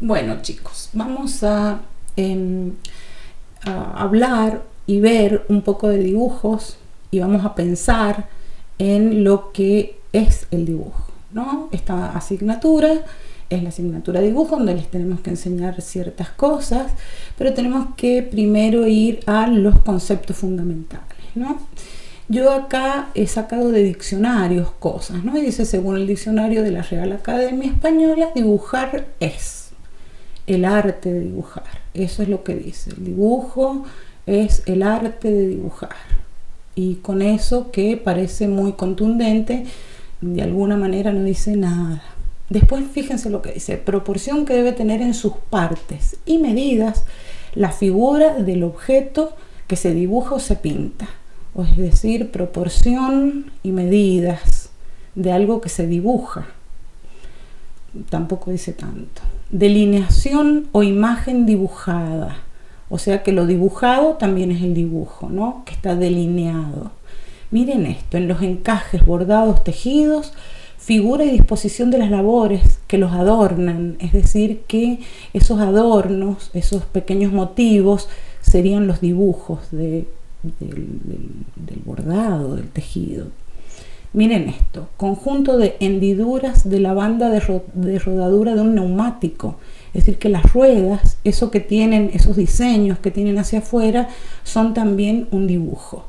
Bueno, chicos, vamos a hablar y ver un poco de dibujos y vamos a pensar en lo que es el dibujo, ¿no? Esta asignatura es la asignatura de dibujo, donde les tenemos que enseñar ciertas cosas, pero tenemos que primero ir a los conceptos fundamentales, ¿no? Yo acá he sacado de diccionarios cosas, ¿no? Y dice, según el diccionario de la Real Academia Española, dibujar es el arte de dibujar. Eso es lo que dice. El dibujo es el arte de dibujar. Y con eso, que parece muy contundente, de alguna manera no dice nada. Después fíjense lo que dice: proporción que debe tener en sus partes y medidas la figura del objeto que se dibuja o se pinta. O es decir, proporción y medidas de algo que se dibuja. Tampoco dice tanto. Delineación o imagen dibujada. O sea que lo dibujado también es el dibujo, ¿no? Que está delineado. Miren esto: en los encajes, bordados, tejidos, figura y disposición de las labores que los adornan. Es decir, que esos adornos, esos pequeños motivos, serían los dibujos del bordado, del tejido. Miren esto: conjunto de hendiduras de la banda de rodadura de un neumático. Es decir, que las ruedas, eso que tienen, esos diseños que tienen hacia afuera, son también un dibujo.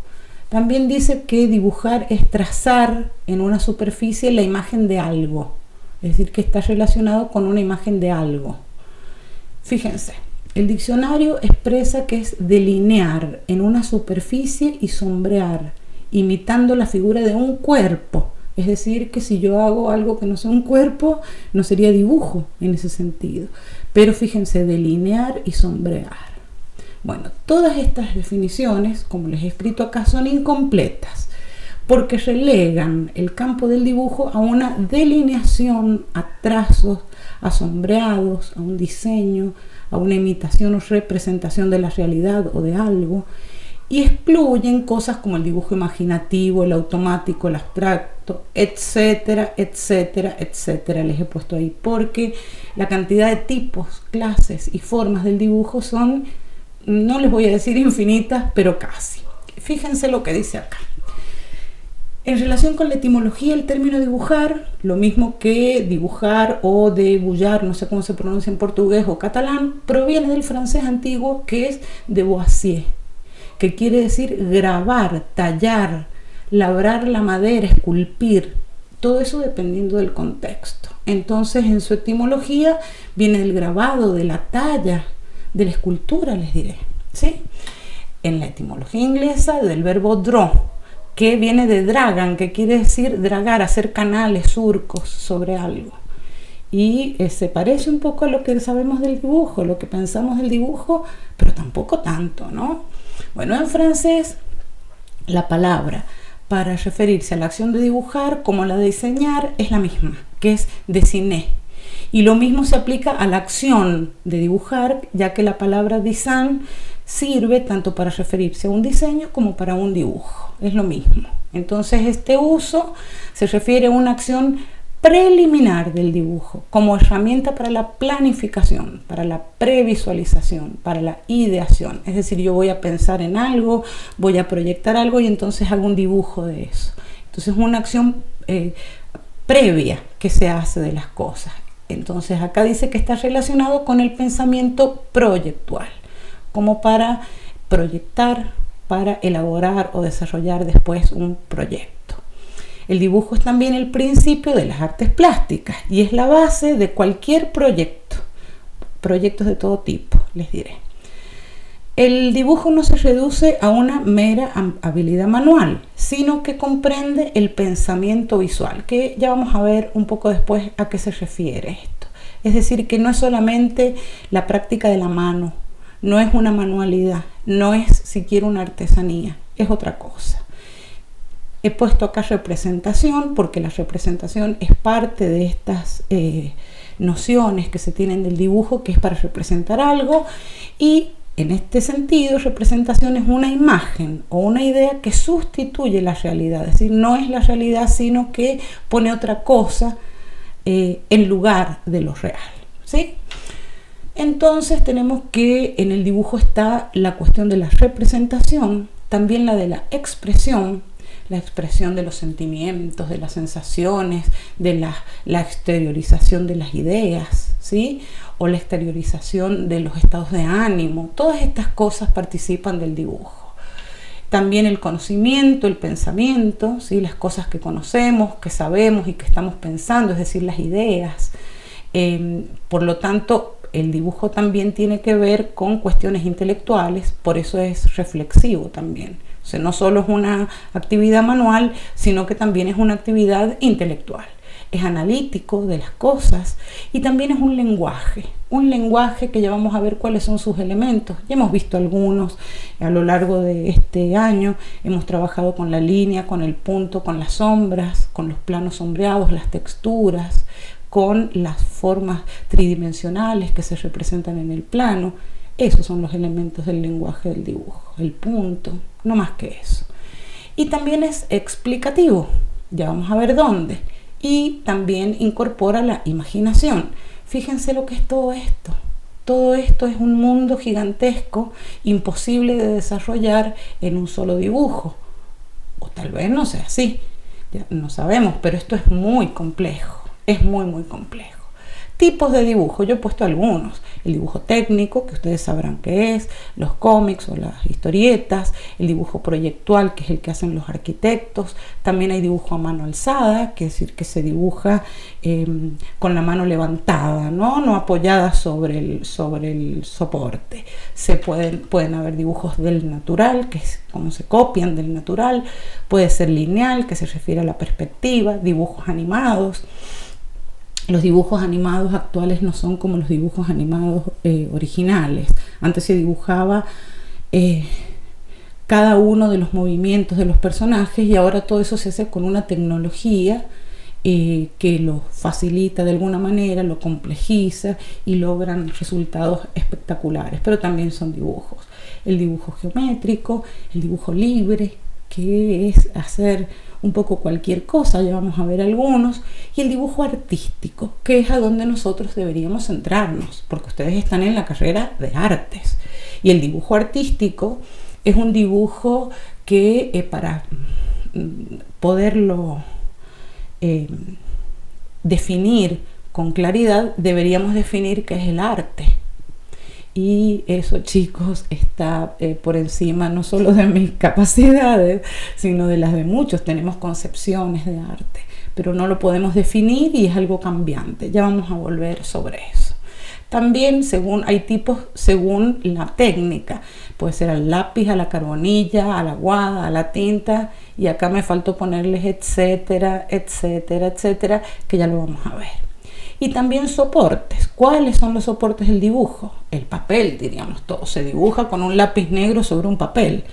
También dice que dibujar es trazar en una superficie la imagen de algo. Es decir, que está relacionado con una imagen de algo. Fíjense, el diccionario expresa que es delinear en una superficie y sombrear, imitando la figura de un cuerpo. Es decir, que si yo hago algo que no sea un cuerpo, no sería dibujo en ese sentido. Pero fíjense, delinear y sombrear. Bueno, todas estas definiciones, como les he escrito acá, son incompletas, porque relegan el campo del dibujo a una delineación, a trazos, a sombreados, a un diseño, a una imitación o representación de la realidad o de algo, y excluyen cosas como el dibujo imaginativo, el automático, el abstracto, etcétera, etcétera, etcétera. Les he puesto ahí porque la cantidad de tipos, clases y formas del dibujo son, no les voy a decir infinitas, pero casi. Fíjense lo que dice acá. En relación con la etimología, el término dibujar, lo mismo que dibujar o debullar, no sé cómo se pronuncia en portugués o catalán, proviene del francés antiguo, que es debussier, que quiere decir grabar, tallar, labrar la madera, esculpir, todo eso dependiendo del contexto. Entonces, en su etimología viene del grabado, de la talla, de la escultura, les diré, ¿sí? En la etimología inglesa, del verbo draw, que viene de dragan, que quiere decir dragar, hacer canales, surcos sobre algo. Y se parece un poco a lo que sabemos del dibujo, lo que pensamos del dibujo, pero tampoco tanto, ¿no? Bueno, en francés, la palabra para referirse a la acción de dibujar como la de diseñar es la misma, que es dessiner. Y lo mismo se aplica a la acción de dibujar, ya que la palabra dessin sirve tanto para referirse a un diseño como para un dibujo. Es lo mismo. Entonces, este uso se refiere a una acción preliminar del dibujo como herramienta para la planificación, para la previsualización, para la ideación. Es decir, yo voy a pensar en algo, voy a proyectar algo y entonces hago un dibujo de eso. Entonces, es una acción previa que se hace de las cosas. Entonces, acá dice que está relacionado con el pensamiento proyectual, como para proyectar, para elaborar o desarrollar después un proyecto. El dibujo es también el principio de las artes plásticas y es la base de cualquier proyecto, proyectos de todo tipo, les diré. El dibujo no se reduce a una mera habilidad manual, sino que comprende el pensamiento visual, que ya vamos a ver un poco después a qué se refiere esto. Es decir, que no es solamente la práctica de la mano, no es una manualidad, no es siquiera una artesanía, es otra cosa. He puesto acá representación porque la representación es parte de estas nociones que se tienen del dibujo, que es para representar algo, y en este sentido representación es una imagen o una idea que sustituye la realidad, es decir, no es la realidad sino que pone otra cosa en lugar de lo real, ¿sí? Entonces tenemos que en el dibujo está la cuestión de la representación, también la de la expresión de los sentimientos, de las sensaciones, de la exteriorización de las ideas, ¿sí? O la exteriorización de los estados de ánimo. Todas estas cosas participan del dibujo. También el conocimiento, el pensamiento, ¿sí? Las cosas que conocemos, que sabemos y que estamos pensando, es decir, las ideas. Por lo tanto, el dibujo también tiene que ver con cuestiones intelectuales, por eso es reflexivo también. O sea, no solo es una actividad manual, sino que también es una actividad intelectual. Es analítico de las cosas y también es un lenguaje que ya vamos a ver cuáles son sus elementos. Ya hemos visto algunos a lo largo de este año. Hemos trabajado con la línea, con el punto, con las sombras, con los planos sombreados, las texturas, con las formas tridimensionales que se representan en el plano. Esos son los elementos del lenguaje del dibujo, el punto, no más que eso. Y también es explicativo, ya vamos a ver dónde. Y también incorpora la imaginación. Fíjense lo que es todo esto. Todo esto es un mundo gigantesco, imposible de desarrollar en un solo dibujo. O tal vez no sea así, ya no sabemos, pero esto es muy complejo. Es muy, muy complejo. Tipos de dibujo, yo he puesto algunos. El dibujo técnico, que ustedes sabrán qué es, los cómics o las historietas, el dibujo proyectual, que es el que hacen los arquitectos. También hay dibujo a mano alzada, que es decir, que se dibuja con la mano levantada, no apoyada sobre el soporte. Pueden haber dibujos del natural, que es como se copian del natural. Puede ser lineal, que se refiere a la perspectiva, dibujos animados. Los dibujos animados actuales no son como los dibujos animados originales. Antes se dibujaba cada uno de los movimientos de los personajes y ahora todo eso se hace con una tecnología que lo facilita de alguna manera, lo complejiza y logran resultados espectaculares. Pero también son dibujos. El dibujo geométrico, el dibujo libre, que es hacer un poco cualquier cosa, ya vamos a ver algunos, y el dibujo artístico, que es a donde nosotros deberíamos centrarnos, porque ustedes están en la carrera de artes, y el dibujo artístico es un dibujo que para poderlo definir con claridad, deberíamos definir qué es el arte. Y eso, chicos, está por encima no solo de mis capacidades, sino de las de muchos. Tenemos concepciones de arte, pero no lo podemos definir y es algo cambiante. Ya vamos a volver sobre eso. También hay tipos según la técnica. Puede ser al lápiz, a la carbonilla, a la aguada, a la tinta. Y acá me faltó ponerles etcétera, etcétera, etcétera, que ya lo vamos a ver. Y también soportes. ¿Cuáles son los soportes del dibujo? El papel, diríamos todo. Se dibuja con un lápiz negro sobre un papel.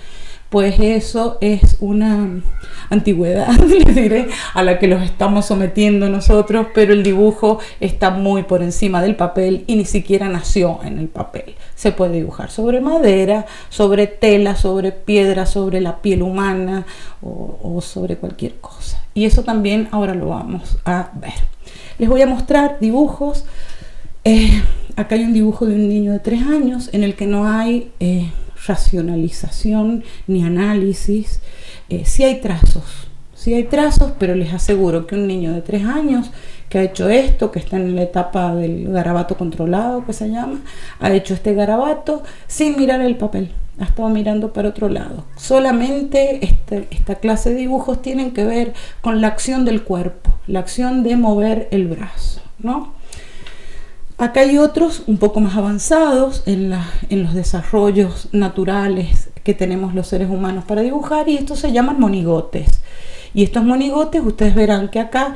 Pues eso es una antigüedad, les diré, a la que los estamos sometiendo nosotros, pero el dibujo está muy por encima del papel y ni siquiera nació en el papel. Se puede dibujar sobre madera, sobre tela, sobre piedra, sobre la piel humana o sobre cualquier cosa. Y eso también ahora lo vamos a ver. Les voy a mostrar dibujos. Acá hay un dibujo de un niño de 3 años en el que no hay racionalización ni análisis. Sí hay trazos, pero les aseguro que un niño de 3 años que ha hecho esto, que está en la etapa del garabato controlado, que se llama, ha hecho este garabato sin mirar el papel. Ha estado mirando para otro lado. Solamente esta clase de dibujos tienen que ver con la acción del cuerpo, la acción de mover el brazo, ¿no? Acá hay otros un poco más avanzados en los desarrollos naturales que tenemos los seres humanos para dibujar, y estos se llaman monigotes. Y estos monigotes, ustedes verán que acá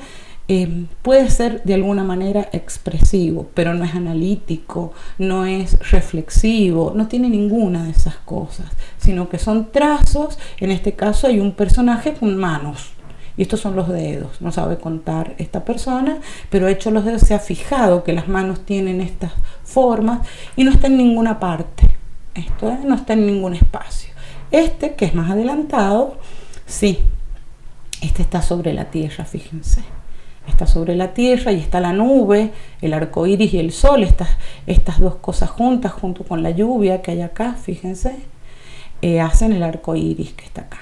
puede ser de alguna manera expresivo, pero no es analítico, no es reflexivo, no tiene ninguna de esas cosas, sino que son trazos. En este caso hay un personaje con manos, y estos son los dedos. No sabe contar esta persona, pero ha hecho los dedos, se ha fijado que las manos tienen estas formas y no está en ninguna parte. Esto no está en ningún espacio. Este, que es más adelantado, sí, este está sobre la tierra, fíjense. está sobre la tierra y está la nube, el arco iris y el sol, estas dos cosas juntas, junto con la lluvia que hay acá, fíjense, hacen el arco iris que está acá.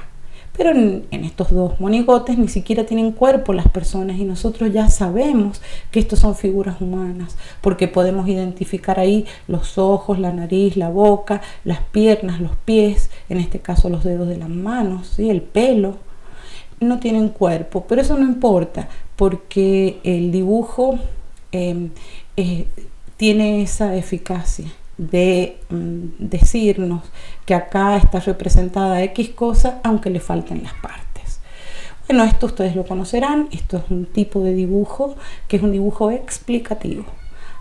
Pero en estos dos monigotes ni siquiera tienen cuerpo las personas y nosotros ya sabemos que estos son figuras humanas porque podemos identificar ahí los ojos, la nariz, la boca, las piernas, los pies, en este caso los dedos de las manos, ¿sí? El pelo. No tienen cuerpo, pero eso no importa porque el dibujo tiene esa eficacia de decirnos que acá está representada X cosa aunque le falten las partes. Bueno, esto ustedes lo conocerán, esto es un tipo de dibujo que es un dibujo explicativo.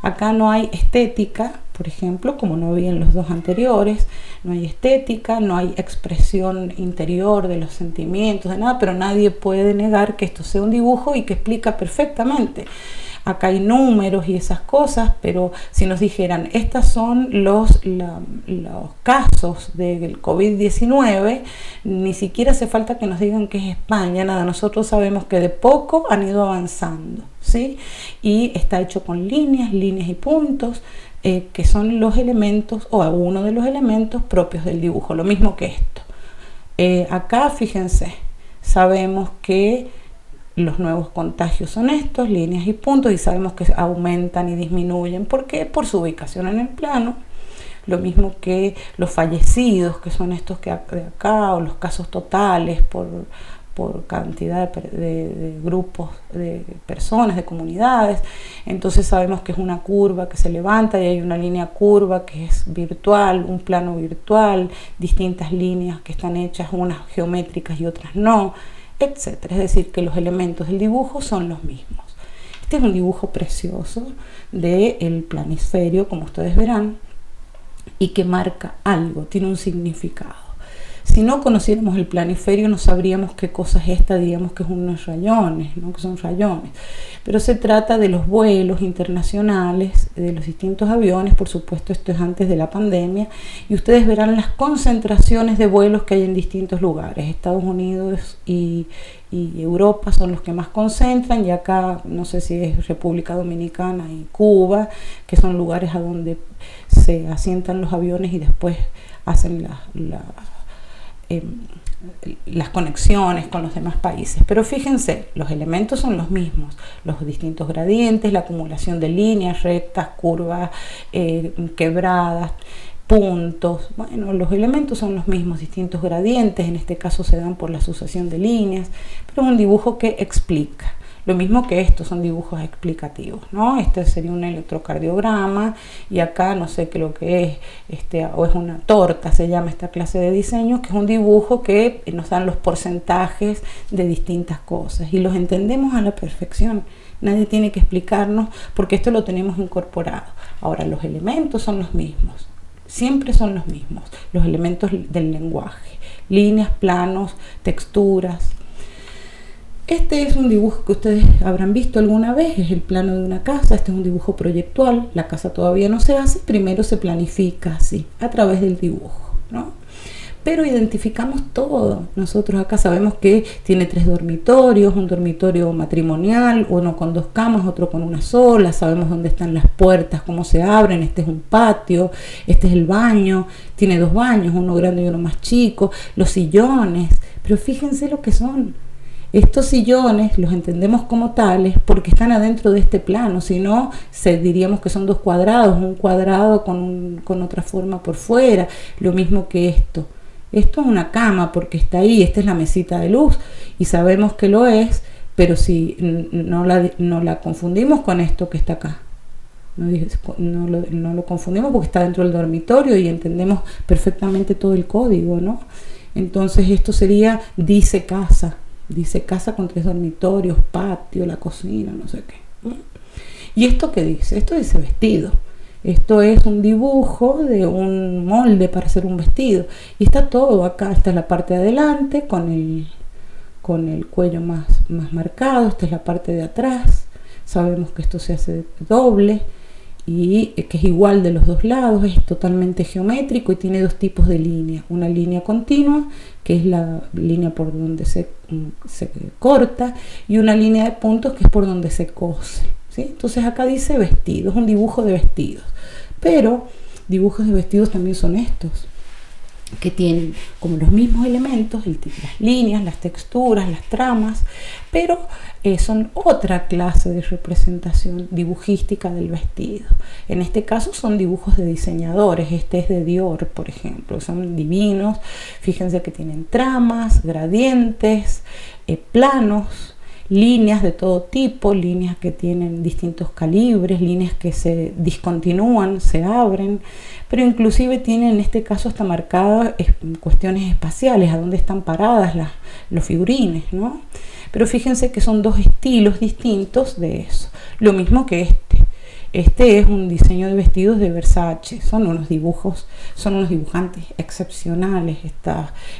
Acá no hay estética, por ejemplo, como no había en los dos anteriores, no hay estética, no hay expresión interior de los sentimientos, de nada, pero nadie puede negar que esto sea un dibujo y que explica perfectamente. Acá hay números y esas cosas, pero si nos dijeran, estos son los casos del COVID-19, ni siquiera hace falta que nos digan que es España, nada, nosotros sabemos que de poco han ido avanzando, ¿sí? Y está hecho con líneas y puntos, que son los elementos, o uno de los elementos propios del dibujo, lo mismo que esto. Acá, fíjense, sabemos que los nuevos contagios son estos, líneas y puntos, y sabemos que aumentan y disminuyen. ¿Por qué? Por su ubicación en el plano. Lo mismo que los fallecidos, que son estos que de acá, o los casos totales por cantidad de grupos de personas, de comunidades. Entonces sabemos que es una curva que se levanta y hay una línea curva que es virtual, un plano virtual, distintas líneas que están hechas, unas geométricas y otras no, etcétera. Es decir, que los elementos del dibujo son los mismos. Este es un dibujo precioso del planisferio, como ustedes verán, y que marca algo, tiene un significado. Si no conociéramos el planisferio no sabríamos qué cosa es esta, diríamos que es unos rayones, ¿no? Que son rayones. Pero se trata de los vuelos internacionales, de los distintos aviones, por supuesto esto es antes de la pandemia, y ustedes verán las concentraciones de vuelos que hay en distintos lugares. Estados Unidos y Europa son los que más concentran, y acá no sé si es República Dominicana y Cuba, que son lugares a donde se asientan los aviones y después hacen las conexiones con los demás países. Pero fíjense, los elementos son los mismos, los distintos gradientes, la acumulación de líneas rectas, curvas, quebradas, puntos. Bueno, los elementos son los mismos, distintos gradientes, en este caso se dan por la asociación de líneas, pero es un dibujo que explica. Lo mismo que estos son dibujos explicativos, ¿no? Este sería un electrocardiograma y acá no sé qué lo que es, o es una torta, se llama esta clase de diseño, que es un dibujo que nos dan los porcentajes de distintas cosas y los entendemos a la perfección. Nadie tiene que explicarnos porque esto lo tenemos incorporado. Ahora, los elementos son los mismos, siempre son los mismos, los elementos del lenguaje, líneas, planos, texturas. Este es un dibujo que ustedes habrán visto alguna vez, es el plano de una casa. Este es un dibujo proyectual, la casa todavía no se hace, primero se planifica así, a través del dibujo, ¿no? Pero identificamos todo. Nosotros acá sabemos que tiene 3 dormitorios, un dormitorio matrimonial, uno con 2 camas, otro con una sola, sabemos dónde están las puertas, cómo se abren, este es un patio, este es el baño, tiene 2 baños, uno grande y uno más chico, los sillones, pero fíjense lo que son. Estos sillones los entendemos como tales porque están adentro de este plano, si no diríamos que son 2 cuadrados, un cuadrado con otra forma por fuera, lo mismo que esto. Esto es una cama porque está ahí, esta es la mesita de luz y sabemos que lo es, pero si no la confundimos con esto que está acá. No lo confundimos porque está dentro del dormitorio y entendemos perfectamente todo el código, ¿no? Entonces esto sería dice casa con 3 dormitorios, patio, la cocina, no sé qué. ¿Y esto qué dice? Esto dice vestido. Esto es un dibujo de un molde para hacer un vestido. Y está todo acá. Esta es la parte de adelante con el cuello más marcado. Esta es la parte de atrás. Sabemos que esto se hace doble. y que es igual de los dos lados, es totalmente geométrico y tiene dos tipos de línea. Una línea continua, que es la línea por donde se corta, y una línea de puntos, que es por donde se cose, ¿sí? Entonces acá dice vestido, es un dibujo de vestidos, pero dibujos de vestidos también son estos, que tienen como los mismos elementos, las líneas, las texturas, las tramas, pero son otra clase de representación dibujística del vestido. En este caso son dibujos de diseñadores, este es de Dior, por ejemplo, son divinos. Fíjense que tienen tramas, gradientes, planos, líneas de todo tipo, líneas que tienen distintos calibres, líneas que se discontinúan, se abren, pero inclusive tienen en este caso hasta marcadas cuestiones espaciales, a dónde están paradas los figurines, ¿no? Pero fíjense que son dos estilos distintos de eso. Lo mismo que este es un diseño de vestidos de Versace, son unos dibujantes excepcionales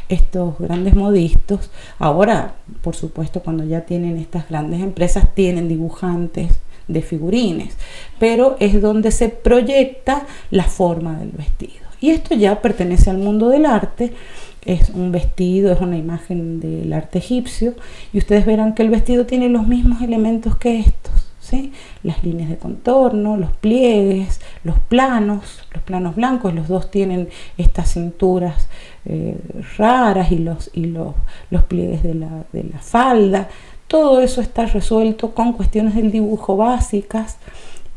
estos grandes modistas. Ahora, por supuesto, cuando ya tienen estas grandes empresas, tienen dibujantes de figurines, pero es donde se proyecta la forma del vestido. Y esto ya pertenece al mundo del arte. Es un vestido, es una imagen del arte egipcio, y ustedes verán que el vestido tiene los mismos elementos que estos, ¿sí? Las líneas de contorno, los pliegues, los planos blancos, los dos tienen estas cinturas raras y los pliegues de la falda. Todo eso está resuelto con cuestiones del dibujo básicas,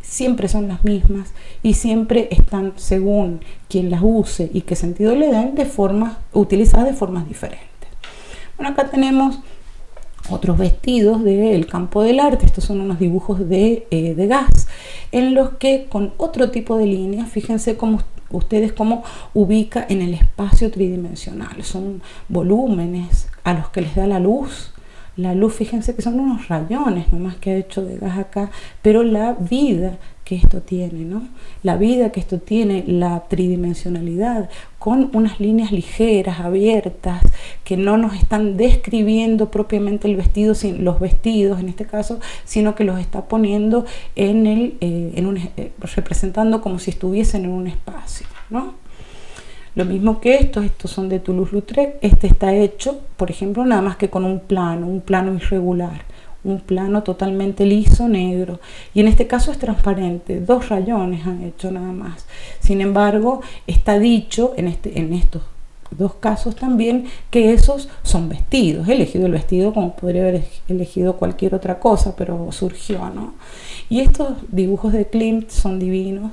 siempre son las mismas y siempre están, según quien las use y qué sentido le den, utilizadas de formas diferentes. Bueno, acá tenemos otros vestidos del campo del arte. Estos son unos dibujos de gas, en los que con otro tipo de líneas, fíjense cómo ustedes cómo ubica en el espacio tridimensional. Son volúmenes a los que les da la luz. La luz, fíjense que son unos rayones nomás que ha hecho de gas acá, pero la vida que esto tiene, ¿no? La vida que esto tiene, la tridimensionalidad, con unas líneas ligeras, abiertas, que no nos están describiendo propiamente el vestido, los vestidos en este caso, sino que los está poniendo representando como si estuviesen en un espacio, ¿no? Lo mismo que estos son de Toulouse-Lautrec. Este está hecho, por ejemplo, nada más que con un plano irregular, un plano totalmente liso, negro, y en este caso es transparente, 2 rayones han hecho nada más. Sin embargo, está dicho en estos 2 casos también que esos son vestidos. He elegido el vestido como podría haber elegido cualquier otra cosa, pero surgió, ¿no? Y estos dibujos de Klimt son divinos,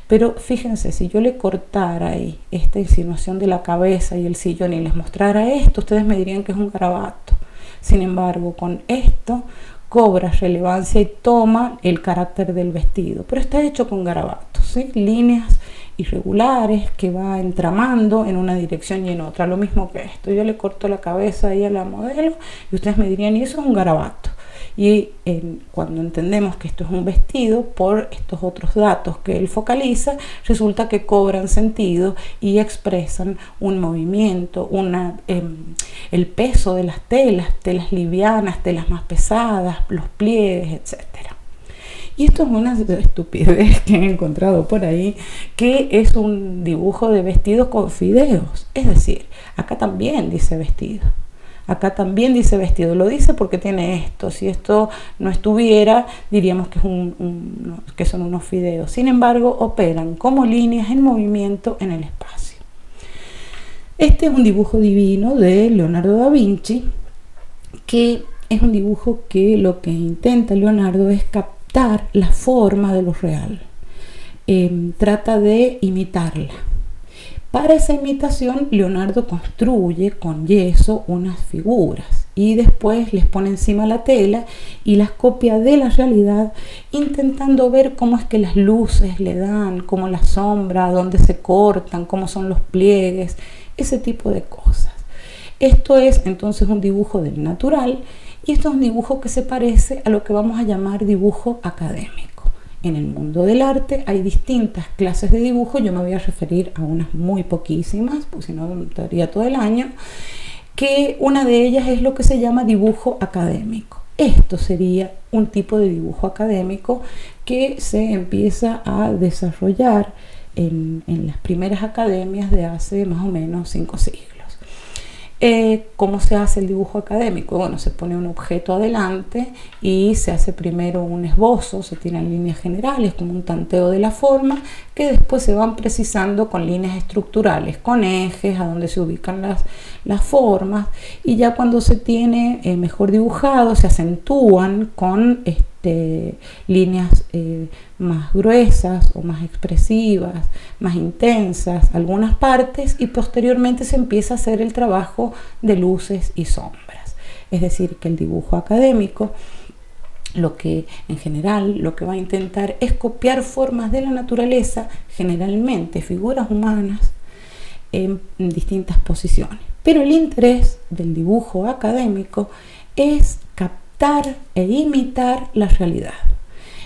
pero fíjense, si yo le cortara ahí esta insinuación de la cabeza y el sillón y les mostrara esto, ustedes me dirían que es un garabato. Sin embargo, con esto cobra relevancia y toma el carácter del vestido, pero está hecho con garabatos, ¿sí? Líneas irregulares que va entramando en una dirección y en otra, lo mismo que esto. Yo le corto la cabeza ahí a la modelo y ustedes me dirían, y eso es un garabato. Y cuando entendemos que esto es un vestido, por estos otros datos que él focaliza, resulta que cobran sentido y expresan un movimiento, el peso de las telas livianas, telas más pesadas, los pliegues, etcétera. Y esto es una estupidez que he encontrado por ahí, que es un dibujo de vestido con fideos. Es decir, acá también dice vestido. Acá también dice vestido, lo dice porque tiene esto. Si esto no estuviera, diríamos que, que son unos fideos. Sin embargo, operan como líneas en movimiento en el espacio. Este es un dibujo divino de Leonardo da Vinci, que es un dibujo que lo que intenta Leonardo es captar la forma de lo real. Trata de imitarla. Para esa imitación, Leonardo construye con yeso unas figuras y después les pone encima la tela y las copia de la realidad, intentando ver cómo es que las luces le dan, cómo la sombra, dónde se cortan, cómo son los pliegues, ese tipo de cosas. Esto es entonces un dibujo del natural, y esto es un dibujo que se parece a lo que vamos a llamar dibujo académico. En el mundo del arte hay distintas clases de dibujo, yo me voy a referir a unas muy poquísimas, porque si no estaría todo el año, que una de ellas es lo que se llama dibujo académico. Esto sería un tipo de dibujo académico que se empieza a desarrollar en las primeras academias de hace más o menos 5 siglos. ¿Cómo se hace el dibujo académico? Bueno, se pone un objeto adelante y se hace primero un esbozo, se tiran líneas generales como un tanteo de la forma, que después se van precisando con líneas estructurales, con ejes, a donde se ubican las formas, y ya cuando se tiene mejor dibujado se acentúan con líneas más gruesas o más expresivas, más intensas, algunas partes, y posteriormente se empieza a hacer el trabajo de luces y sombras. Es decir, que el dibujo académico lo que va a intentar es copiar formas de la naturaleza, generalmente figuras humanas, en distintas posiciones. Pero el interés del dibujo académico es captar e imitar la realidad.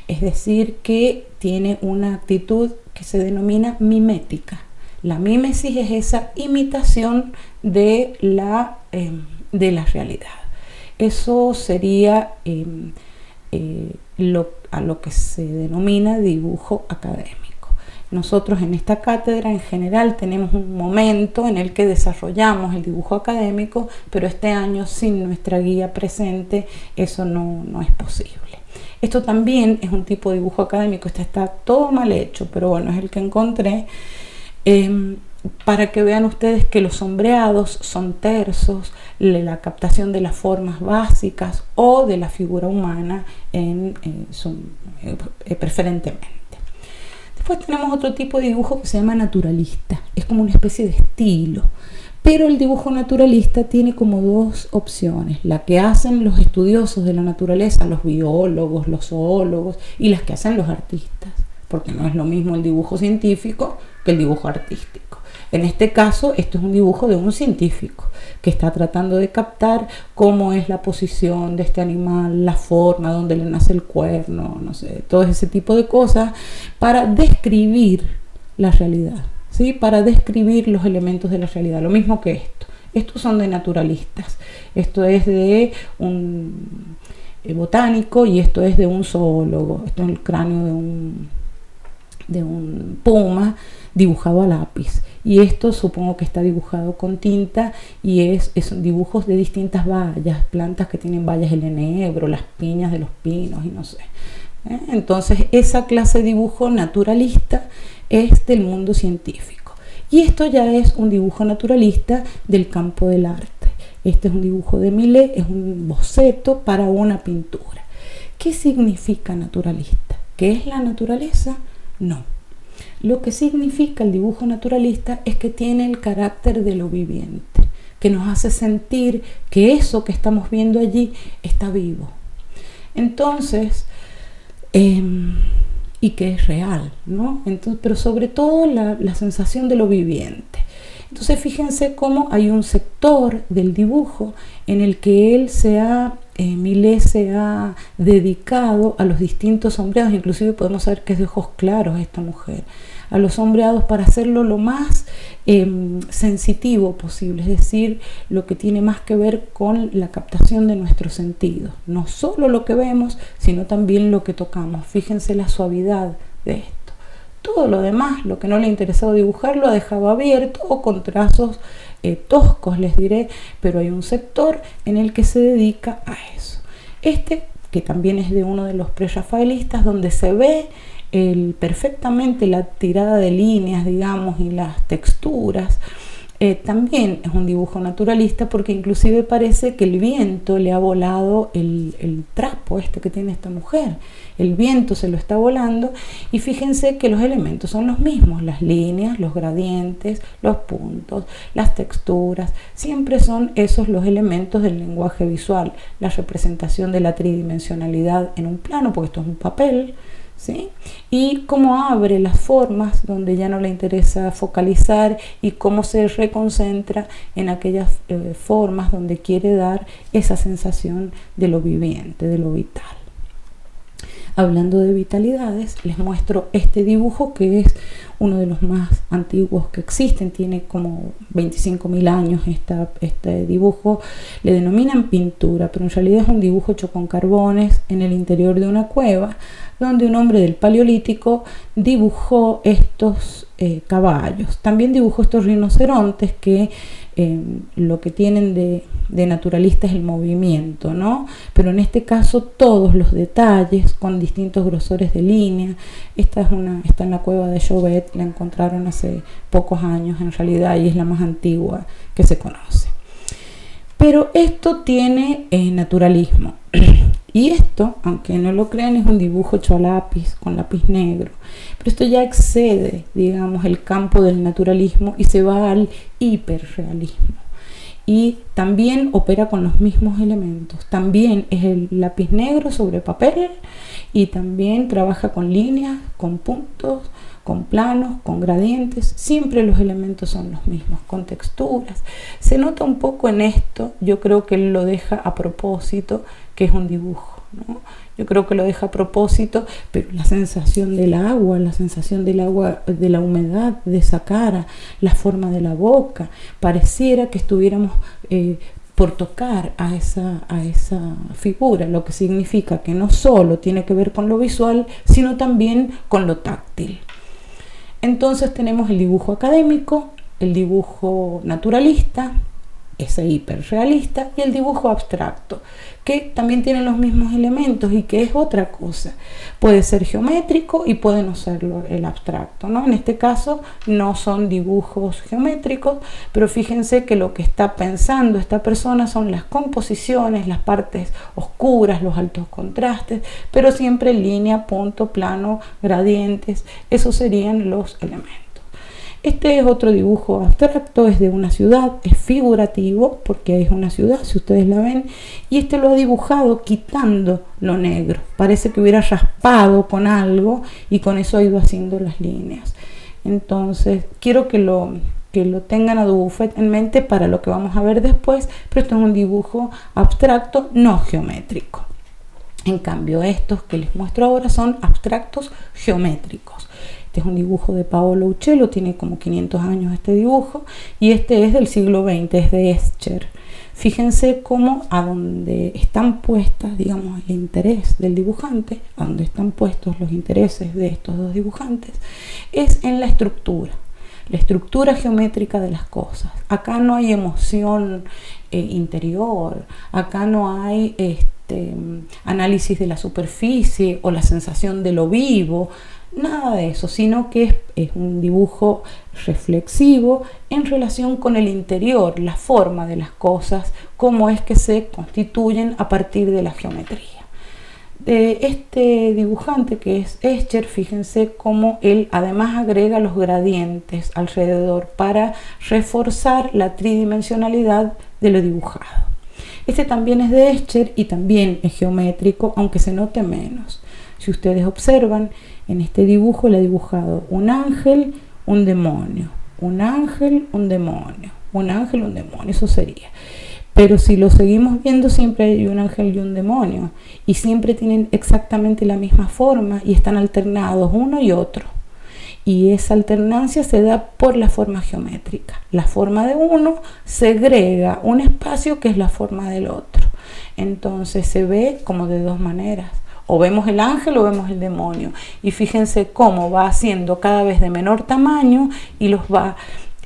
Es decir, que tiene una actitud que se denomina mimética. La mímesis es esa imitación de la realidad. Eso sería a lo que se denomina dibujo académico. Nosotros en esta cátedra en general tenemos un momento en el que desarrollamos el dibujo académico, pero este año sin nuestra guía presente eso no es posible. Esto también es un tipo de dibujo académico, este está todo mal hecho, pero bueno, es el que encontré, para que vean ustedes que los sombreados son tersos, la captación de las formas básicas o de la figura humana preferentemente. Después tenemos otro tipo de dibujo que se llama naturalista, es como una especie de estilo. Pero el dibujo naturalista tiene como dos opciones, la que hacen los estudiosos de la naturaleza, los biólogos, los zoólogos, y las que hacen los artistas, porque no es lo mismo el dibujo científico que el dibujo artístico. En este caso, esto es un dibujo de un científico que está tratando de captar cómo es la posición de este animal, la forma, dónde le nace el cuerno, no sé, todo ese tipo de cosas para describir la realidad. ¿Sí? Para describir los elementos de la realidad, lo mismo que esto. Estos son de naturalistas, esto es de un botánico y esto es de un zoólogo. Esto es el cráneo de un puma dibujado a lápiz, y esto supongo que está dibujado con tinta y son dibujos de distintas bayas, plantas que tienen bayas del enebro, las piñas de los pinos y no sé. Entonces esa clase de dibujo naturalista es del mundo científico, y esto ya es un dibujo naturalista del campo del arte. Este es un dibujo de Millet, es un boceto para una pintura. ¿Qué significa naturalista? ¿Qué es la naturaleza? No. Lo que significa el dibujo naturalista es que tiene el carácter de lo viviente, que nos hace sentir que eso que estamos viendo allí está vivo. Entonces, y que es real, ¿no? Entonces, pero sobre todo la sensación de lo viviente. Entonces fíjense cómo hay un sector del dibujo en el que Millet se ha dedicado a los distintos sombreados, inclusive podemos saber que es de ojos claros esta mujer, a los sombreados para hacerlo lo más sensitivo posible, es decir, lo que tiene más que ver con la captación de nuestros sentidos, no solo lo que vemos, sino también lo que tocamos. Fíjense la suavidad de esto. Todo lo demás, lo que no le ha interesado dibujar, lo ha dejado abierto o con trazos toscos, les diré, pero hay un sector en el que se dedica a eso. Que también es de uno de los prerrafaelistas, donde se ve perfectamente la tirada de líneas, digamos, y las texturas. También es un dibujo naturalista, porque inclusive parece que el viento le ha volado el trapo que tiene esta mujer. El viento se lo está volando, y fíjense que los elementos son los mismos, las líneas, los gradientes, los puntos, las texturas, siempre son esos los elementos del lenguaje visual, la representación de la tridimensionalidad en un plano, porque esto es un papel, ¿sí? Y cómo abre las formas donde ya no le interesa focalizar, y cómo se reconcentra en aquellas formas donde quiere dar esa sensación de lo viviente, de lo vital. Hablando de vitalidades, les muestro este dibujo, que es uno de los más antiguos que existen, tiene como 25.000 años este dibujo. Le denominan pintura, pero en realidad es un dibujo hecho con carbones en el interior de una cueva, donde un hombre del Paleolítico dibujó estos caballos. También dibujó estos rinocerontes que lo que tienen de naturalista es el movimiento, ¿no? Pero en este caso todos los detalles con distintos grosores de línea. Está en la cueva de Chauvet, la encontraron hace pocos años en realidad y es la más antigua que se conoce. Pero esto tiene naturalismo. Y esto, aunque no lo crean, es un dibujo hecho a lápiz, con lápiz negro. Pero esto ya excede, digamos, el campo del naturalismo y se va al hiperrealismo. Y también opera con los mismos elementos. También es el lápiz negro sobre papel y también trabaja con líneas, con puntos, con planos, con gradientes. Siempre los elementos son los mismos, con texturas. Se nota un poco en esto, yo creo que él lo deja a propósito, que es un dibujo, ¿no? Yo creo que lo deja a propósito, pero la sensación del agua, de la humedad de esa cara, la forma de la boca, pareciera que estuviéramos por tocar a esa figura, lo que significa que no solo tiene que ver con lo visual, sino también con lo táctil. Entonces tenemos el dibujo académico, el dibujo naturalista, ese hiperrealista, y el dibujo abstracto, que también tiene los mismos elementos y que es otra cosa. Puede ser geométrico y puede no serlo el abstracto, ¿no? En este caso no son dibujos geométricos, pero fíjense que lo que está pensando esta persona son las composiciones, las partes oscuras, los altos contrastes, pero siempre línea, punto, plano, gradientes. Esos serían los elementos. Este es otro dibujo abstracto, es de una ciudad, es figurativo porque es una ciudad, si ustedes la ven, y este lo ha dibujado quitando lo negro. Parece que hubiera raspado con algo y con eso ha ido haciendo las líneas. Entonces, quiero que lo tengan a Dubuffet en mente para lo que vamos a ver después, pero esto es un dibujo abstracto no geométrico. En cambio, estos que les muestro ahora son abstractos geométricos. Este es un dibujo de Paolo Uccello, tiene como 500 años este dibujo, y este es del siglo XX, es de Escher. Fíjense cómo a donde están puestas, digamos, el interés del dibujante, a donde están puestos los intereses de estos dos dibujantes, es en la estructura geométrica de las cosas. Acá no hay emoción interior, acá no hay análisis de la superficie o la sensación de lo vivo, nada de eso, sino que es un dibujo reflexivo en relación con el interior, la forma de las cosas, cómo es que se constituyen a partir de la geometría. De este dibujante que es Escher, fíjense cómo él además agrega los gradientes alrededor para reforzar la tridimensionalidad de lo dibujado. Este también es de Escher y también es geométrico, aunque se note menos. Si ustedes observan, en este dibujo le ha dibujado un ángel, un demonio, un ángel, un demonio, un ángel, un demonio, eso sería. Pero si lo seguimos viendo, siempre hay un ángel y un demonio, y siempre tienen exactamente la misma forma y están alternados uno y otro. Y esa alternancia se da por la forma geométrica. La forma de uno segrega un espacio que es la forma del otro. Entonces se ve como de dos maneras. O vemos el ángel o vemos el demonio. Y fíjense cómo va haciendo cada vez de menor tamaño y los va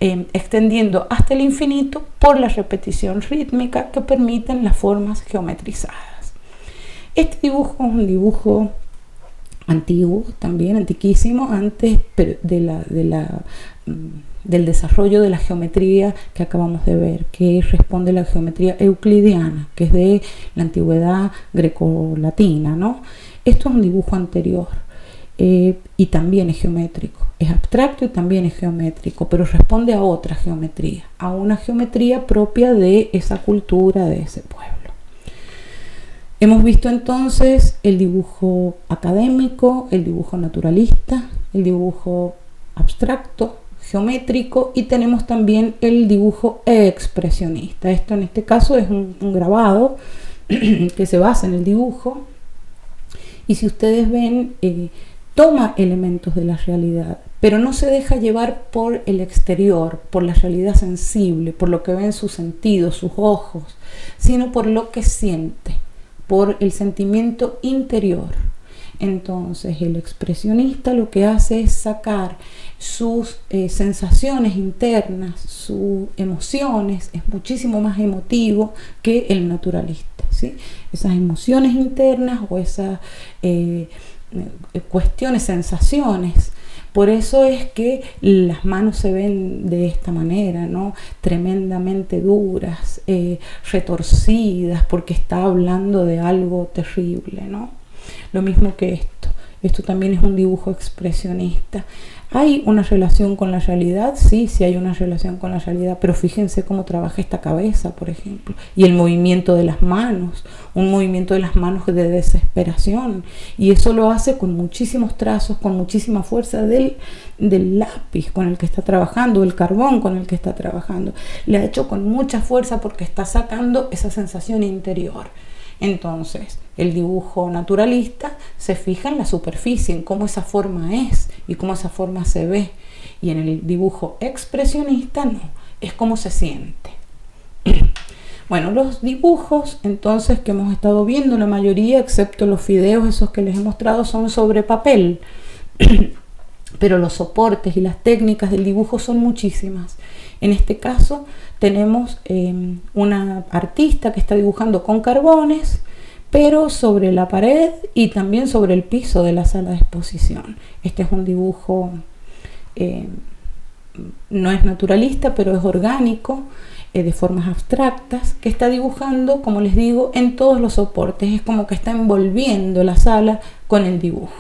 extendiendo hasta el infinito por la repetición rítmica que permiten las formas geometrizadas. Este dibujo es un dibujo antiguo, también antiquísimo, antes del desarrollo de la geometría que acabamos de ver, que responde a la geometría euclidiana, que es de la antigüedad grecolatina, ¿no? Esto es un dibujo anterior y también es geométrico, es abstracto y también es geométrico, pero responde a otra geometría, a una geometría propia de esa cultura, de ese pueblo. Hemos visto entonces el dibujo académico, el dibujo naturalista, el dibujo abstracto, geométrico, y tenemos también el dibujo expresionista. Esto en este caso es un grabado que se basa en el dibujo, y si ustedes ven toma elementos de la realidad, pero no se deja llevar por el exterior, por la realidad sensible, por lo que ven sus sentidos, sus ojos, sino por lo que siente, por el sentimiento interior. Entonces el expresionista lo que hace es sacar sus sensaciones internas, sus emociones, es muchísimo más emotivo que el naturalista, ¿sí? Esas emociones internas o esas cuestiones, sensaciones. Por eso es que las manos se ven de esta manera, ¿no? Tremendamente duras, retorcidas, porque está hablando de algo terrible, ¿no? Lo mismo que esto. Esto también es un dibujo expresionista. ¿Hay una relación con la realidad? Sí, sí hay una relación con la realidad, pero fíjense cómo trabaja esta cabeza, por ejemplo, y el movimiento de las manos, un movimiento de las manos de desesperación, y eso lo hace con muchísimos trazos, con muchísima fuerza del lápiz con el que está trabajando, el carbón con el que está trabajando. Le ha hecho con mucha fuerza porque está sacando esa sensación interior. Entonces, el dibujo naturalista se fija en la superficie, en cómo esa forma es y cómo esa forma se ve. Y en el dibujo expresionista no, es cómo se siente. Bueno, los dibujos entonces que hemos estado viendo, la mayoría, excepto los fideos esos que les he mostrado, son sobre papel. Pero los soportes y las técnicas del dibujo son muchísimas. En este caso tenemos una artista que está dibujando con carbones, pero sobre la pared y también sobre el piso de la sala de exposición. Este es un dibujo, no es naturalista, pero es orgánico, de formas abstractas, que está dibujando, como les digo, en todos los soportes. Es como que está envolviendo la sala con el dibujo.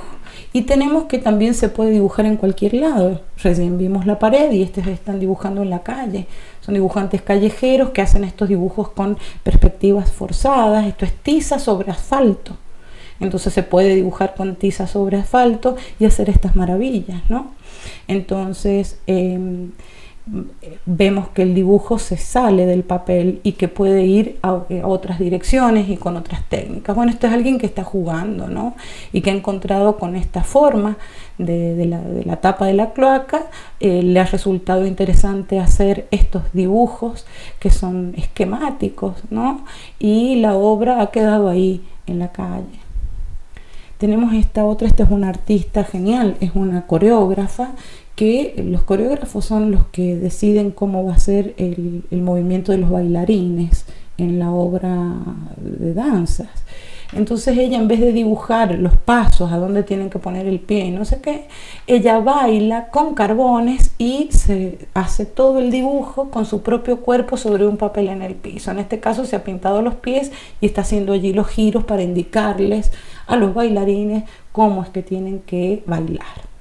Y tenemos que también se puede dibujar en cualquier lado. Recién vimos la pared y están dibujando en la calle. Son dibujantes callejeros que hacen estos dibujos con perspectivas forzadas. Esto es tiza sobre asfalto. Entonces se puede dibujar con tiza sobre asfalto y hacer estas maravillas, ¿no? Entonces vemos que el dibujo se sale del papel y que puede ir a otras direcciones y con otras técnicas. Bueno, esto es alguien que está jugando, ¿no? Y que ha encontrado con esta forma de la tapa de la cloaca, le ha resultado interesante hacer estos dibujos que son esquemáticos, ¿no? Y la obra ha quedado ahí en la calle. Tenemos esta otra, esta es una artista genial, es una coreógrafa, que los coreógrafos son los que deciden cómo va a ser el movimiento de los bailarines en la obra de danzas. Entonces ella, en vez de dibujar los pasos, a dónde tienen que poner el pie y no sé qué, ella baila con carbones y se hace todo el dibujo con su propio cuerpo sobre un papel en el piso. En este caso se ha pintado los pies y está haciendo allí los giros para indicarles a los bailarines cómo es que tienen que bailar.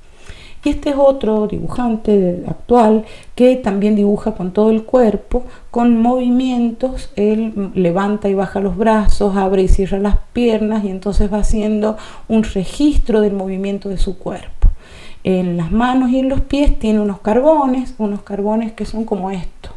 Y este es otro dibujante actual que también dibuja con todo el cuerpo, con movimientos. Él levanta y baja los brazos, abre y cierra las piernas y entonces va haciendo un registro del movimiento de su cuerpo. En las manos y en los pies tiene unos carbones que son como esto.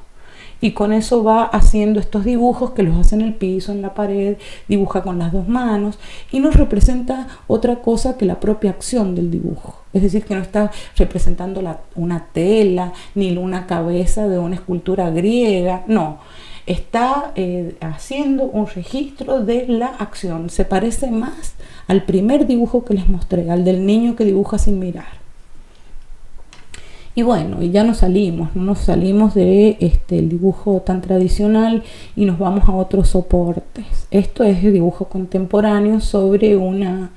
Y con eso va haciendo estos dibujos que los hace en el piso, en la pared, dibuja con las dos manos y no representa otra cosa que la propia acción del dibujo. Es decir, que no está representando una tela ni una cabeza de una escultura griega, no. Está haciendo un registro de la acción. Se parece más al primer dibujo que les mostré, al del niño que dibuja sin mirar. Y bueno, y ya no nos salimos de el dibujo tan tradicional y nos vamos a otros soportes. Esto es el dibujo contemporáneo sobre una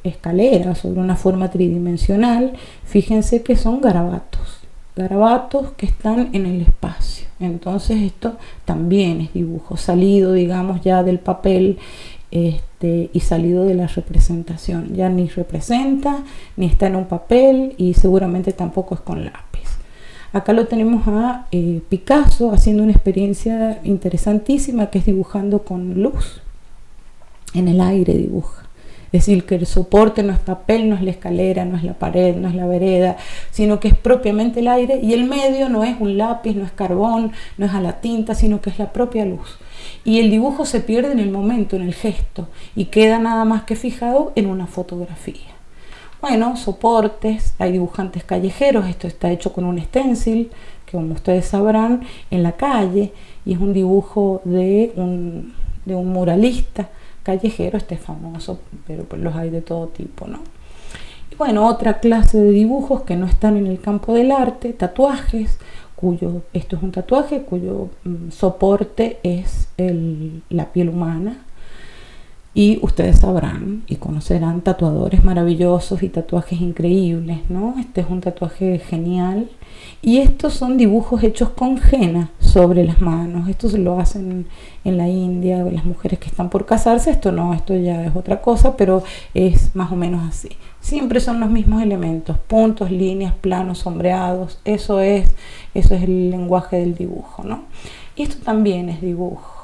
escalera, sobre una forma tridimensional. Fíjense que son garabatos que están en el espacio. Entonces esto también es dibujo salido, digamos, ya del papel y salido de la representación. Ya ni representa, ni está en un papel y seguramente tampoco es con lápiz. Acá lo tenemos a Picasso haciendo una experiencia interesantísima que es dibujando con luz. En el aire dibuja. Es decir, que el soporte no es papel, no es la escalera, no es la pared, no es la vereda, sino que es propiamente el aire, y el medio no es un lápiz, no es carbón, no es a la tinta, sino que es la propia luz. Y el dibujo se pierde en el momento, en el gesto, y queda nada más que fijado en una fotografía. Bueno, soportes, hay dibujantes callejeros, esto está hecho con un stencil, que como ustedes sabrán, en la calle, y es un dibujo de un muralista callejero, este es famoso, pero pues los hay de todo tipo, ¿no? Y bueno, otra clase de dibujos que no están en el campo del arte, tatuajes, esto es un tatuaje cuyo soporte es la piel humana. Y ustedes sabrán y conocerán tatuadores maravillosos y tatuajes increíbles, ¿no? Este es un tatuaje genial. Y estos son dibujos hechos con henna sobre las manos. Esto se lo hacen en la India, las mujeres que están por casarse. Esto no, esto ya es otra cosa, pero es más o menos así. Siempre son los mismos elementos, puntos, líneas, planos, sombreados. Eso es el lenguaje del dibujo, ¿no? Y esto también es dibujo.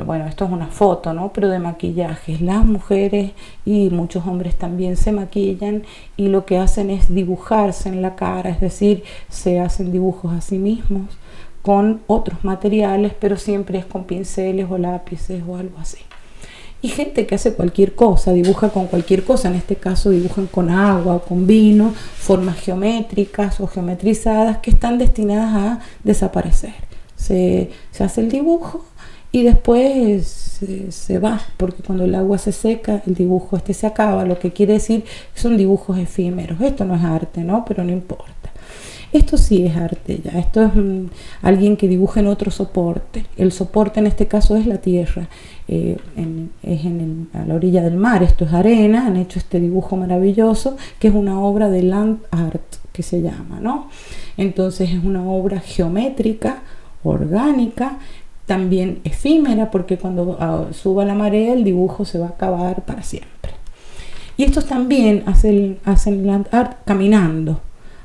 Bueno, esto es una foto, ¿no? Pero de maquillaje. Las mujeres y muchos hombres también se maquillan y lo que hacen es dibujarse en la cara, es decir, se hacen dibujos a sí mismos con otros materiales, pero siempre es con pinceles o lápices o algo así. Y gente que hace cualquier cosa, dibuja con cualquier cosa, en este caso dibujan con agua o con vino, formas geométricas o geometrizadas que están destinadas a desaparecer. Se hace el dibujo y después se va, porque cuando el agua se seca, el dibujo se acaba, lo que quiere decir que son dibujos efímeros. Esto no es arte, ¿no? Pero no importa. Esto sí es arte ya, esto es alguien que dibuja en otro soporte. El soporte en este caso es la tierra, a la orilla del mar, esto es arena, han hecho este dibujo maravilloso, que es una obra de land art, que se llama, ¿no? Entonces es una obra geométrica, orgánica, también efímera, porque cuando suba la marea el dibujo se va a acabar para siempre. Y estos también hacen land art caminando.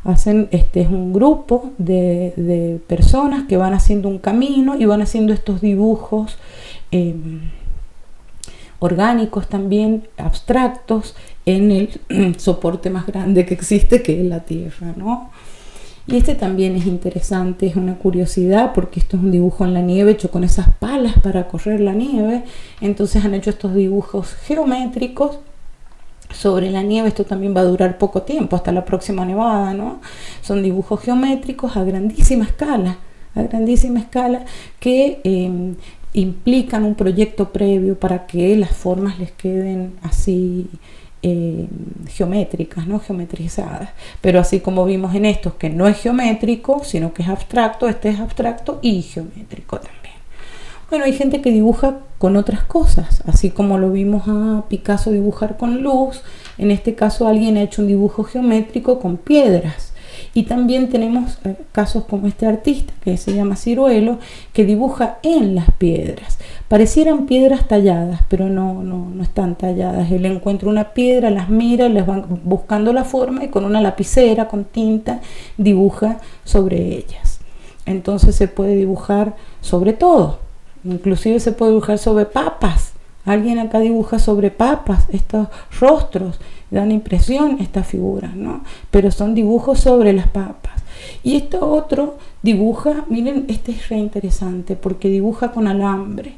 Es un grupo de personas que van haciendo un camino y van haciendo estos dibujos orgánicos también, abstractos, en el soporte más grande que existe, que es la tierra, ¿no? Y este también es interesante, es una curiosidad, porque esto es un dibujo en la nieve hecho con esas palas para correr la nieve. Entonces han hecho estos dibujos geométricos sobre la nieve. Esto también va a durar poco tiempo, hasta la próxima nevada, ¿no? Son dibujos geométricos a grandísima escala que implican un proyecto previo para que las formas les queden así geométricas, ¿no? Geometrizadas. Pero así como vimos en estos que no es geométrico, sino que es abstracto, este es abstracto y geométrico también. Bueno, hay gente que dibuja con otras cosas, así como lo vimos a Picasso dibujar con luz. En este caso alguien ha hecho un dibujo geométrico con piedras. Y también tenemos casos como este artista que se llama Ciruelo, que dibuja en las piedras. Parecieran piedras talladas, pero no están talladas. Él encuentra una piedra, las mira, les va buscando la forma y con una lapicera, con tinta, dibuja sobre ellas. Entonces se puede dibujar sobre todo. Inclusive se puede dibujar sobre papas. Alguien acá dibuja sobre papas, estos rostros, dan impresión estas figuras, ¿no? Pero son dibujos sobre las papas. Y este otro dibuja, miren, este es re interesante porque dibuja con alambre.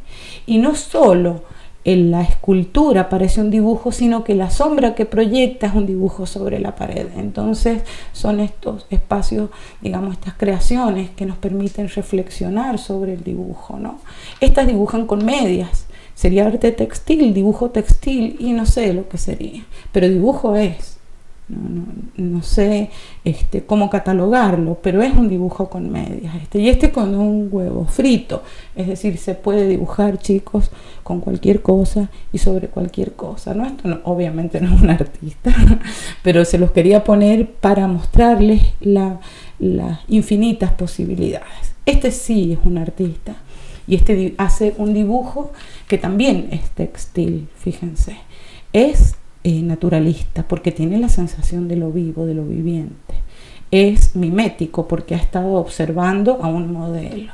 Y no solo en la escultura parece un dibujo, sino que la sombra que proyecta es un dibujo sobre la pared. Entonces son estos espacios, digamos, estas creaciones que nos permiten reflexionar sobre el dibujo, ¿no? Estas dibujan con medias. Sería arte textil, dibujo textil, y no sé lo que sería, pero dibujo es. No sé cómo catalogarlo, pero es un dibujo con medias. Y con un huevo frito, es decir, se puede dibujar, chicos, con cualquier cosa y sobre cualquier cosa, ¿no? Esto obviamente no es un artista, pero se los quería poner para mostrarles las infinitas posibilidades. Este sí es un artista. Y hace un dibujo que también es textil, fíjense. Es naturalista porque tiene la sensación de lo vivo, de lo viviente. Es mimético porque ha estado observando a un modelo.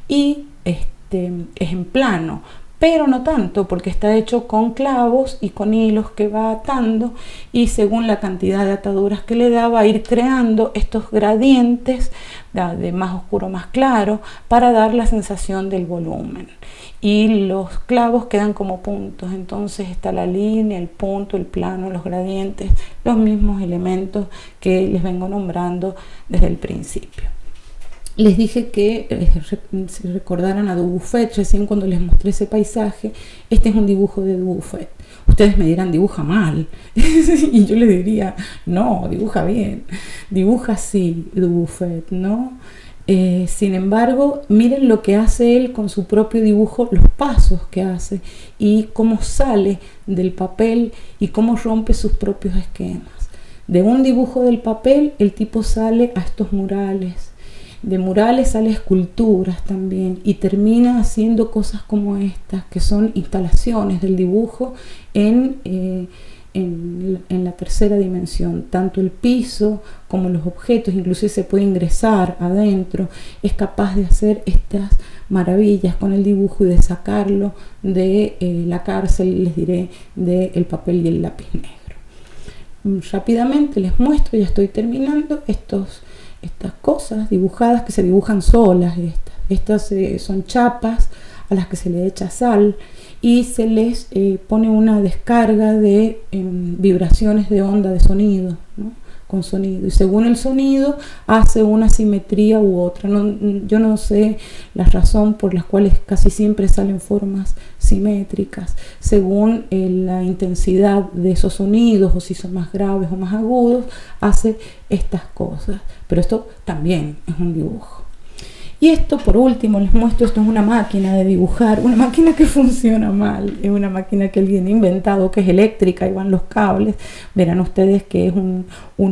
Y es en plano, pero no tanto porque está hecho con clavos y con hilos que va atando, y según la cantidad de ataduras que le da va a ir creando estos gradientes de más oscuro más claro para dar la sensación del volumen. y los clavos quedan como puntos. Entonces está la línea, el punto, el plano, los gradientes, los mismos elementos que les vengo nombrando desde el principio. Les dije que si recordaran a Dubuffet, recién cuando les mostré ese paisaje, este es un dibujo de Dubuffet. Ustedes me dirán, dibuja mal. Y yo les diría, no, dibuja bien. Dibuja así, Dubuffet, ¿no? Sin embargo, miren lo que hace él con su propio dibujo, los pasos que hace y cómo sale del papel y cómo rompe sus propios esquemas. De un dibujo del papel, el tipo sale a estos murales. De murales sale esculturas también y termina haciendo cosas como estas, que son instalaciones del dibujo en la tercera dimensión. Tanto el piso como los objetos, inclusive se puede ingresar adentro. Es capaz de hacer estas maravillas con el dibujo y de sacarlo de la cárcel, les diré, del papel y el lápiz negro. Rápidamente les muestro, ya estoy terminando, estas cosas dibujadas que se dibujan solas. Estas son chapas a las que se le echa sal y se les pone una descarga de vibraciones de onda de sonido, ¿no? Con sonido, y según el sonido hace una simetría u otra. Yo no sé la razón por las cuales casi siempre salen formas simétricas según la intensidad de esos sonidos, o si son más graves o más agudos, hace estas cosas. Pero esto también es un dibujo. Y esto, por último, les muestro, esto es una máquina de dibujar, una máquina que funciona mal, es una máquina que alguien ha inventado, que es eléctrica y van los cables. Verán ustedes que es un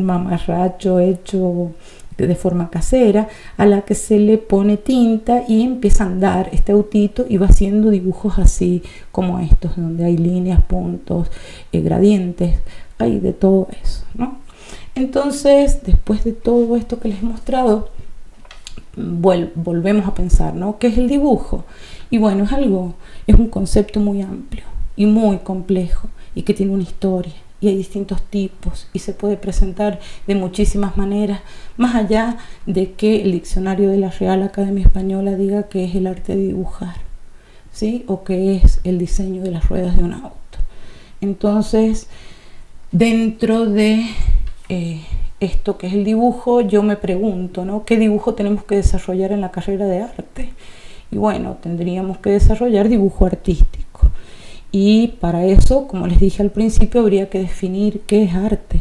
mamarracho hecho de forma casera, a la que se le pone tinta y empieza a andar este autito y va haciendo dibujos así como estos, donde hay líneas, puntos, gradientes, hay de todo eso, ¿no? Entonces, después de todo esto que les he mostrado, volvemos a pensar, ¿no? ¿Qué es el dibujo? Y bueno, es un concepto muy amplio y muy complejo y que tiene una historia y hay distintos tipos y se puede presentar de muchísimas maneras, más allá de que el diccionario de la Real Academia Española diga que es el arte de dibujar, ¿sí? O que es el diseño de las ruedas de un auto. Entonces, dentro de esto que es el dibujo, yo me pregunto, ¿no? ¿Qué dibujo tenemos que desarrollar en la carrera de arte? Y bueno, tendríamos que desarrollar dibujo artístico. Y para eso, como les dije al principio, habría que definir qué es arte.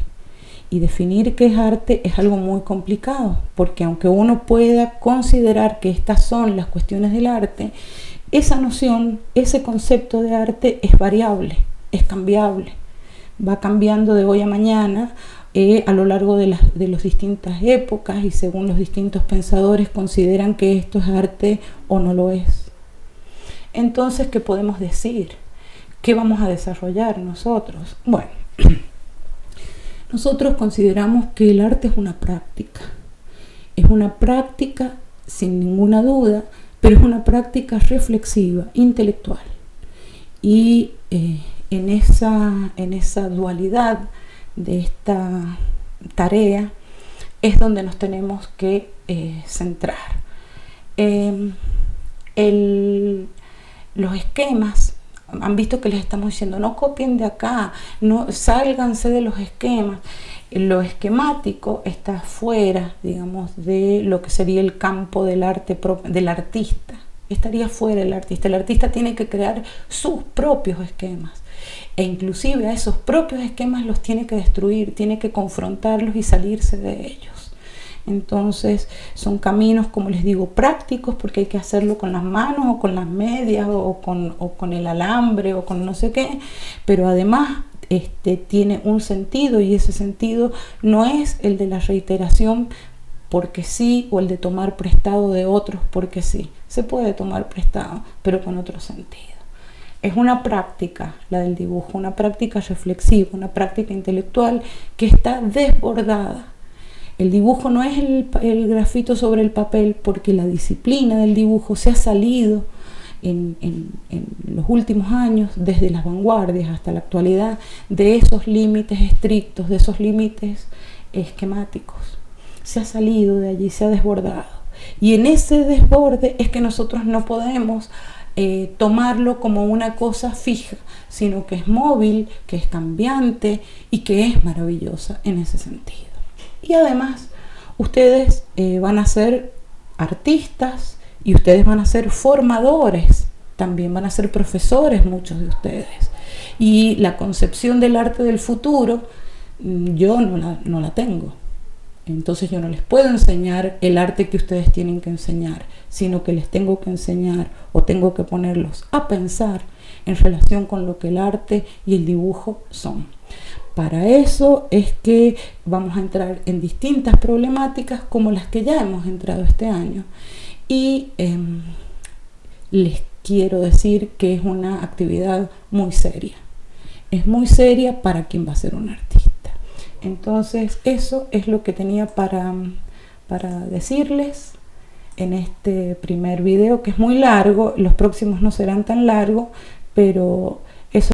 Y definir qué es arte es algo muy complicado, porque aunque uno pueda considerar que estas son las cuestiones del arte, esa noción, ese concepto de arte es variable, es cambiable. Va cambiando de hoy a mañana, a lo largo de las distintas épocas, y según los distintos pensadores consideran que esto es arte o no lo es. Entonces, ¿qué podemos decir? ¿Qué vamos a desarrollar nosotros? Bueno, nosotros consideramos que el arte es una práctica. Es una práctica sin ninguna duda, pero es una práctica reflexiva, intelectual. Y en esa dualidad de esta tarea es donde nos tenemos que centrar. Los esquemas, han visto que les estamos diciendo, no copien de acá, no sálganse de los esquemas. Lo esquemático está fuera, digamos, de lo que sería el campo del arte del artista. Estaría fuera el artista. El artista tiene que crear sus propios esquemas. E inclusive a esos propios esquemas los tiene que destruir, tiene que confrontarlos y salirse de ellos. Entonces son caminos, como les digo, prácticos, porque hay que hacerlo con las manos o con las medias o con el alambre o con no sé qué, pero además tiene un sentido, y ese sentido no es el de la reiteración porque sí, o el de tomar prestado de otros porque sí. Se puede tomar prestado, pero con otro sentido. Es una práctica, la del dibujo, una práctica reflexiva, una práctica intelectual que está desbordada. El dibujo no es el grafito sobre el papel, porque la disciplina del dibujo se ha salido en los últimos años, desde las vanguardias hasta la actualidad, de esos límites estrictos, de esos límites esquemáticos. Se ha salido de allí, se ha desbordado. Y en ese desborde es que nosotros no podemos tomarlo como una cosa fija, sino que es móvil, que es cambiante y que es maravillosa en ese sentido. Y además, ustedes van a ser artistas y ustedes van a ser formadores, también van a ser profesores muchos de ustedes. Y la concepción del arte del futuro, yo no la tengo. Entonces yo no les puedo enseñar el arte que ustedes tienen que enseñar, sino que les tengo que enseñar o tengo que ponerlos a pensar en relación con lo que el arte y el dibujo son. Para eso es que vamos a entrar en distintas problemáticas como las que ya hemos entrado este año. Y les quiero decir que es una actividad muy seria. Es muy seria para quien va a ser un artista. Entonces eso es lo que tenía para decirles en este primer video, que es muy largo. Los próximos no serán tan largos, pero